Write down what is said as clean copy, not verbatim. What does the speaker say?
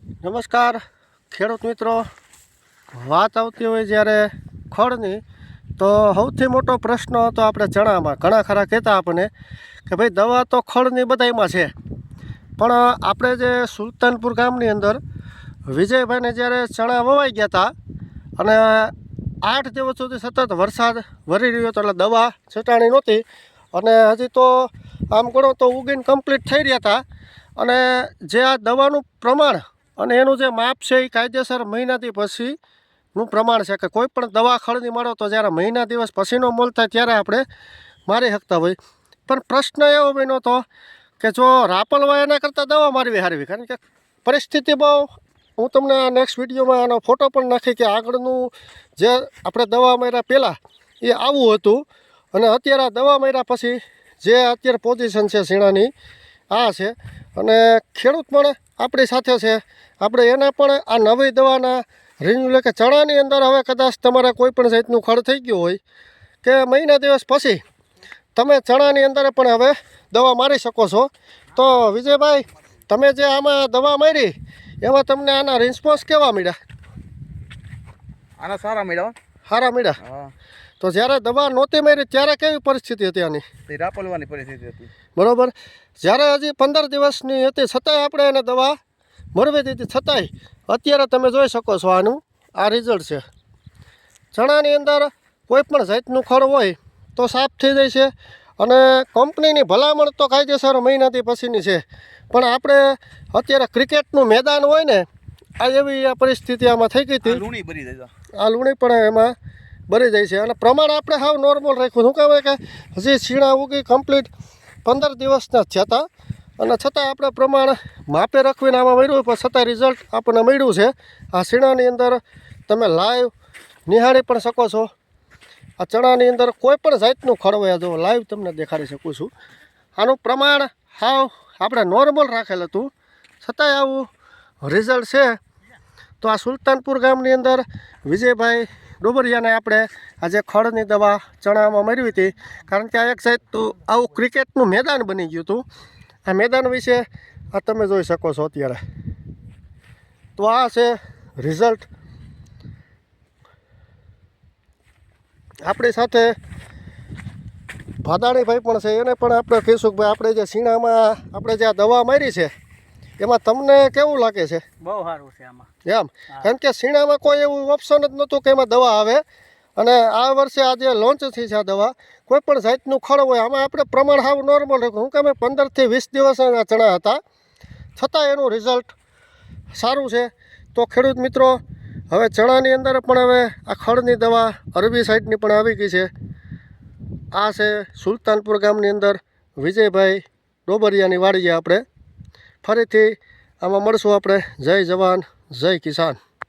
નમસ્કાર ખેડૂત મિત્રો, વાત આવતી હોય જ્યારે ખડની તો સૌથી મોટો પ્રશ્ન હતો આપણે ચણામાં. ઘણા ખરા કહેતા આપણને કે ભાઈ દવા તો ખડની બધાયમાં છે, પણ આપણે જે સુલતાનપુર ગામની અંદર વિજયભાઈને જ્યારે ચણા વવાઈ ગયા હતા અને 8 દિવસ સુધી સતત વરસાદ વરી રહ્યો હતો એટલે દવા છટાણી નહોતી અને હજી તો આમ ગણો તો ઉગીને કમ્પ્લીટ થઈ રહ્યા હતા. અને જે આ દવાનું પ્રમાણ અને એનું જે માપ છે એ કાયદેસર મહિનાથી પછીનું પ્રમાણ છે કે કોઈ પણ દવા ખડની મારો તો જ્યારે મહિના દિવસ પછીનો મોલ થાય ત્યારે આપણે મારી શકતા હોય. પણ પ્રશ્ન એવો બન્યો હતો કે જો રાપલવા એના કરતાં દવા મારવી હારવી, કારણ કે પરિસ્થિતિ બહુ, હું તમને નેક્સ્ટ વિડીયોમાં આનો ફોટો પણ નાખી કે આગળનું જે આપણે દવા માર્યા પહેલાં એ આવું હતું અને અત્યારે આ દવા માર્યા પછી જે અત્યારે પોઝિશન છે શીણાની આ છે. અને ખેડૂત પણ આપણી સાથે છે, આપણે એને પણ આ નવી દવાના રિન્યુ કે ચણાની અંદર હવે કદાચ તમારે કોઈ પણ જાતનું ખડ થઈ ગયું હોય કે મહિના દિવસ પછી તમે ચણાની અંદર પણ હવે દવા મારી શકો છો. તો વિજયભાઈ, તમે જે આમાં દવા મારી એમાં તમને આના રિસ્પોન્સ કેવા મળ્યા? આના સારા મળ્યા. સારા મળ્યા. તો જ્યારે દવા નહોતી મારી ત્યારે કેવી પરિસ્થિતિ હતી આની? રાપલવાની પરિસ્થિતિ હતી. બરાબર. જ્યારે હજી 15 દિવસની હતી છતાંય આપણે એને દવા મરવી દીધી, છતાંય અત્યારે તમે જોઈ શકો છો આનું આ રિઝલ્ટ છે. ચણાની અંદર કોઈ પણ જાતનું ખડ હોય તો સાફ થઈ જાય છે અને કંપનીની ભલામણ તો કાયદેસર મહિનાથી પછીની છે, પણ આપણે અત્યારે ક્રિકેટનું મેદાન હોય ને આ એવી આ પરિસ્થિતિ આમાં થઈ ગઈ હતી. લૂણી ભરી જાય, આ લૂણી પણ એમાં ભરી જાય છે અને પ્રમાણ આપણે હાવ નોર્મલ રાખ્યું. શું કહેવાય કે હજી છીણા ઉગી કમ્પ્લીટ 15 દિવસના જ હતા અને છતાં આપણે પ્રમાણ માપે રાખવીને આમાં મળ્યું, પણ છતાં રિઝલ્ટ આપણને મળ્યું છે. આ છીણાની અંદર તમે લાઈવ નિહાળી પણ શકો છો. આ ચણાની અંદર કોઈ પણ જાતનું ખડવાયા જો લાઈવ તમને દેખાડી શકું છું. આનું પ્રમાણ હાવ આપણે નોર્મલ રાખેલ હતું, છતાંય આવું રિઝલ્ટ છે. તો આ સુલતાનપુર ગામની અંદર વિજયભાઈ ડોબરિયાને આપણે આજે ખડની દવા ચણામાં મારી હતી, કારણ કે આ એક સાઈડ તો આવું ક્રિકેટનું મેદાન બની ગયું હતું. આ મેદાન વિશે આ તમે જોઈ શકો છો અત્યારે. તો આ છે રિઝલ્ટ. આપણી સાથે ભાદાણીભાઈ પણ છે, એને પણ આપણે કહીશું કે ભાઈ આપણે જે શીણામાં આપણે જે આ દવા મારી છે એમાં તમને કેવું લાગે છે? બહુ સારું છે આમાં એમ, કારણ કે શીણામાં કોઈ એવું ઓપ્શન જ નહોતું કે એમાં દવા આવે અને આ વર્ષે આજે લોન્ચ થઈ છે આ દવા. કોઈ પણ જાતનું ખડ હોય આમાં આપણે પ્રમાણ હાવ નોર્મલ રાખ્યું. હું કે અમે 15 થી 20 દિવસના ચણા હતા, છતાં એનું રિઝલ્ટ સારું છે. તો ખેડૂત મિત્રો, હવે ચણાની અંદર પણ હવે આ ખડની દવા અરબી સાઈડની પણ આવી ગઈ છે. આ છે સુલતાનપુર ગામની અંદર વિજયભાઈ ડોબરિયાની વાડીએ. આપણે ફરીથી આમાં મળશું આપણે. જય જવાન જય કિસાન.